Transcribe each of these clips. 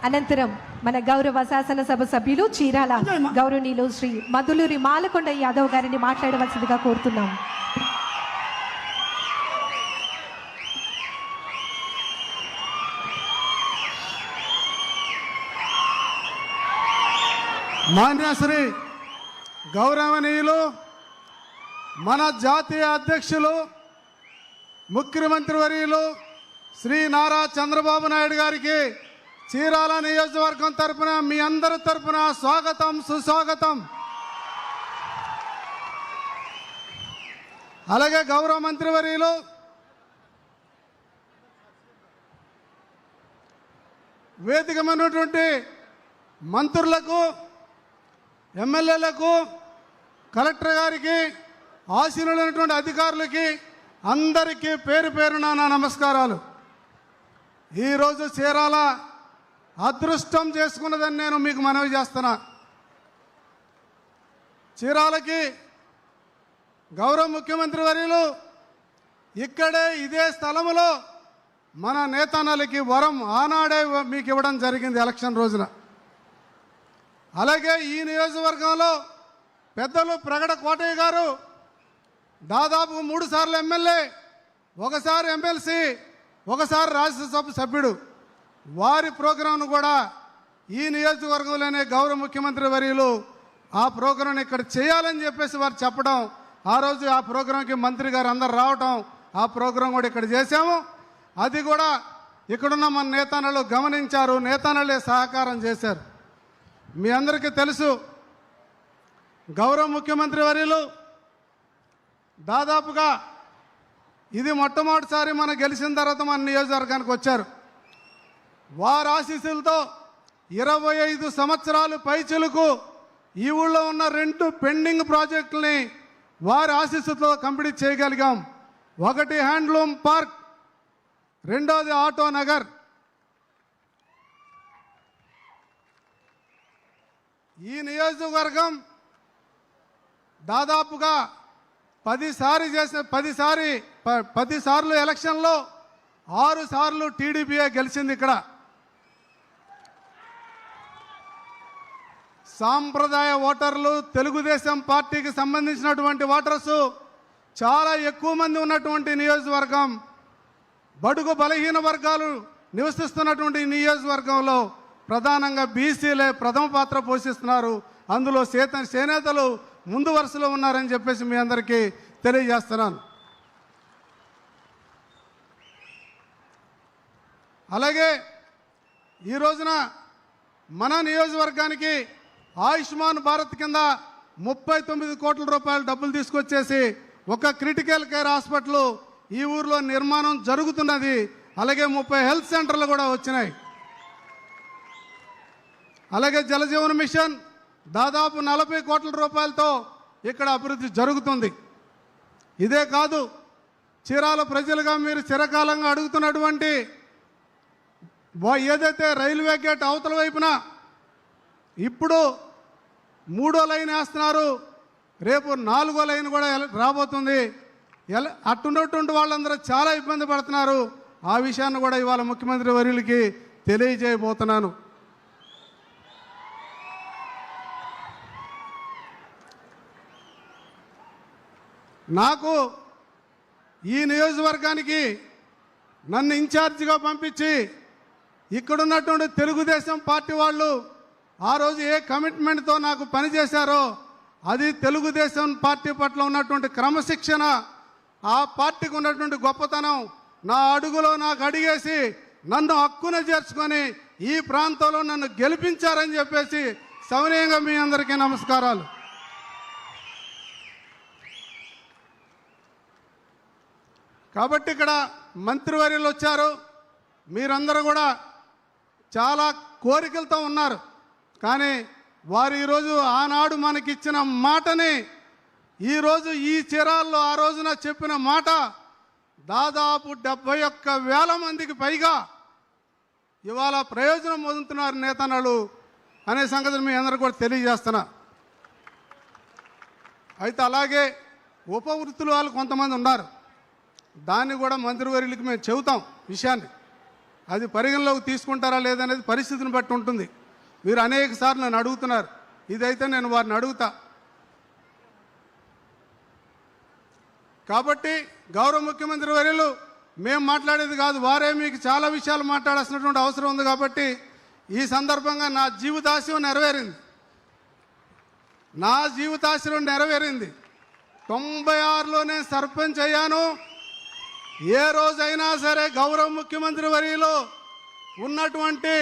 అనంతరం మన గౌరవ శాసనసభ సభ్యులు చీరాల గౌరవనీయులు శ్రీ మధులూరి మాలకొండ యాదవ్ గారిని మాట్లాడవలసిందిగా కోరుతున్నాం. మాన్యశ్రీ గౌరవనీయులు మన జాతీయ అధ్యక్షులు ముఖ్యమంత్రి వర్యులు శ్రీ నారా చంద్రబాబు నాయుడు గారికి చీరాల నియోజకవర్గం తరపున మీ అందరి తరపున స్వాగతం సుస్వాగతం. అలాగే గౌరవ మంత్రివర్యులు వేదికమైనటువంటి మంత్రులకు ఎమ్మెల్యేలకు కలెక్టర్ గారికి ఆశీనులైనటువంటి అధికారులకి అందరికీ పేరు పేరున నా నమస్కారాలు. ఈరోజు చీరాల అదృష్టం చేసుకున్నదని నేను మీకు మనవి చేస్తున్నా. చీరాలకి గౌరవ ముఖ్యమంత్రి వర్యులు ఇక్కడే ఇదే స్థలంలో మన నేతన్నలకి వరం ఆనాడే మీకు ఇవ్వడం జరిగింది ఎలక్షన్ రోజున. అలాగే ఈ నియోజకవర్గంలో పెద్దలు ప్రగడ కోటయ్య గారు దాదాపు 3 సార్లు ఎమ్మెల్యే, ఒకసారి ఎమ్మెల్సీ, ఒకసారి రాజ్యసభ సభ్యుడు. వారి ప్రోగ్రాంను కూడా ఈ నియోజకవర్గంలోనే గౌరవ ముఖ్యమంత్రి వర్యులు ఆ ప్రోగ్రాం ఇక్కడ చేయాలని చెప్పేసి వారు చెప్పడం, ఆ రోజు ఆ ప్రోగ్రాంకి మంత్రి గారు అందరు రావటం, ఆ ప్రోగ్రాం కూడా ఇక్కడ చేశాము. అది కూడా ఇక్కడున్న మన నేతన్నలు గమనించారు, నేతన్నలే సహకారం చేశారు. మీ అందరికీ తెలుసు గౌరవ ముఖ్యమంత్రి వర్యులు దాదాపుగా ఇది మొట్టమొదటిసారి మనం గెలిచిన తర్వాత మన నియోజకవర్గానికి వచ్చారు. వారి ఆశీస్సులతో 25 సంవత్సరాలు పైచిలుకు ఈ ఊళ్ళో ఉన్న 2 పెండింగ్ ప్రాజెక్టులని వారి ఆశీస్సులతో కంప్లీట్ చేయగలిగాం. ఒకటి హ్యాండ్లూమ్ పార్క్, రెండోది ఆటో నగర్. ఈ నియోజకవర్గం దాదాపుగా 10 సార్లు ఎలక్షన్లో 6 సార్లు టీడీపీఏ గెలిచింది. ఇక్కడ సాంప్రదాయ ఓటర్లు, తెలుగుదేశం పార్టీకి సంబంధించినటువంటి ఓటర్సు చాలా ఎక్కువ మంది ఉన్నటువంటి నియోజకవర్గం. బడుగు బలహీన వర్గాలు నివసిస్తున్నటువంటి నియోజకవర్గంలో ప్రధానంగా బీసీలే ప్రథమ పాత్ర పోషిస్తున్నారు. అందులో చేనేతలు ముందు వరుసలో ఉన్నారని చెప్పేసి మీ అందరికీ తెలియజేస్తున్నాను. అలాగే ఈ రోజున మన నియోజకవర్గానికి ఆయుష్మాన్ భారత్ కింద 39 కోట్ల రూపాయల డబ్బులు తీసుకొచ్చేసి ఒక క్రిటికల్ కేర్ హాస్పిటల్ ఈ ఊరిలో నిర్మాణం జరుగుతున్నది. అలాగే 30 హెల్త్ సెంటర్లు కూడా వచ్చినాయి. అలాగే జలజీవన మిషన్ దాదాపు 40 కోట్ల రూపాయలతో ఇక్కడ అభివృద్ధి జరుగుతుంది. ఇదే కాదు, చీరాల ప్రజలుగా మీరు చిరకాలంగా అడుగుతున్నటువంటి ఏదైతే రైల్వే గేట్ అవతల వైపున ఇప్పుడు 3వ లైన్ వేస్తున్నారు, రేపు 4వ లైన్ కూడా రాబోతుంది. అట్టున్నటువంటి వాళ్ళందరూ చాలా ఇబ్బంది పడుతున్నారు. ఆ విషయాన్ని కూడా ఇవాళ ముఖ్యమంత్రి వర్యులకి తెలియజేయబోతున్నాను. నాకు ఈ నియోజకవర్గానికి నన్ను ఇన్ఛార్జిగా పంపించి ఇక్కడున్నటువంటి తెలుగుదేశం పార్టీ వాళ్ళు ఆ రోజు ఏ కమిట్మెంట్తో నాకు పనిచేశారో అది తెలుగుదేశం పార్టీ పట్ల ఉన్నటువంటి క్రమశిక్షణ, ఆ పార్టీకి ఉన్నటువంటి గొప్పతనం నా అడుగులో నాకు అడిగేసి నన్ను హక్కున చేర్చుకొని ఈ ప్రాంతంలో నన్ను గెలిపించారని చెప్పేసి సవినయంగా మీ అందరికీ నమస్కారాలు. కాబట్టి ఇక్కడ మంత్రివర్యులు వచ్చారు, మీరందరూ కూడా చాలా కోరికలతో ఉన్నారు. కానీ వారు ఈరోజు ఆనాడు మనకిచ్చిన మాటని ఈరోజు ఈ చీరాల్లో ఆ రోజున చెప్పిన మాట దాదాపు 71,000 మందికి పైగా ఇవాళ ప్రయోజనం పొందుతున్నారు నేతన్నలు అనే సంగతిని మీ అందరూ కూడా తెలియజేస్తున్నా. అయితే అలాగే ఉపవృత్తులు వాళ్ళు కొంతమంది ఉన్నారు, దాన్ని కూడా మంత్రివర్యులకి మేము చెబుతాం విషయాన్ని. అది పరిగణలోకి తీసుకుంటారా లేదనేది పరిస్థితిని బట్టి ఉంటుంది. మీరు అనేక సార్లు నన్ను అడుగుతున్నారు, ఇదైతే నేను వారిని అడుగుతా. కాబట్టి గౌరవ ముఖ్యమంత్రి వర్యులు మేము మాట్లాడేది కాదు, వారే మీకు చాలా విషయాలు మాట్లాడాల్సినటువంటి అవసరం ఉంది. కాబట్టి ఈ సందర్భంగా నా జీవితాశయం నెరవేరింది. నా జీవితాశయం నెరవేరింది. 96లో నేను సర్పంచ్ అయ్యాను. ఏ రోజైనా సరే గౌరవ ముఖ్యమంత్రి వర్యులు ఉన్నటువంటి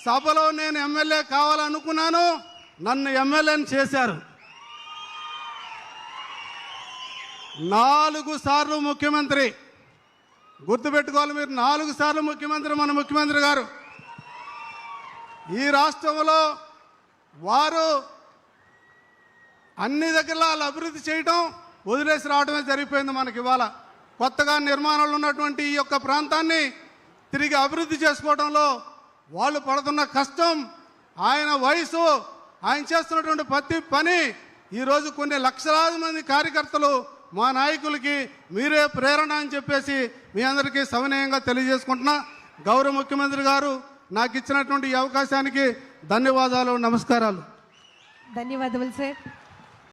సభలో నేను ఎమ్మెల్యే కావాలనుకున్నాను, నన్ను ఎమ్మెల్యేని చేశారు. 4 సార్లు ముఖ్యమంత్రి, గుర్తుపెట్టుకోవాలి మీరు, 4 సార్లు ముఖ్యమంత్రి మన ముఖ్యమంత్రి గారు. ఈ రాష్ట్రంలో వారు అన్ని దగ్గర అభివృద్ధి చేయటం వదిలేసి రావడమే జరిగిపోయింది. మనకి ఇవాళ కొత్తగా నిర్మాణాలు ఉన్నటువంటి ఈ యొక్క ప్రాంతాన్ని తిరిగి అభివృద్ధి చేసుకోవడంలో వాళ్ళు పడుతున్న కష్టం, ఆయన వయసు, ఆయన చేస్తున్నటువంటి ప్రతి పని ఈరోజు కొన్ని లక్షలాది మంది కార్యకర్తలు మా నాయకులకి మీరే ప్రేరణ అని చెప్పేసి మీ అందరికీ సవినయంగా తెలియజేసుకుంటున్నా. గౌరవ ముఖ్యమంత్రి గారు నాకు ఇచ్చినటువంటి ఈ అవకాశానికి ధన్యవాదాలు, నమస్కారాలు. ధన్యవాదాలు సార్.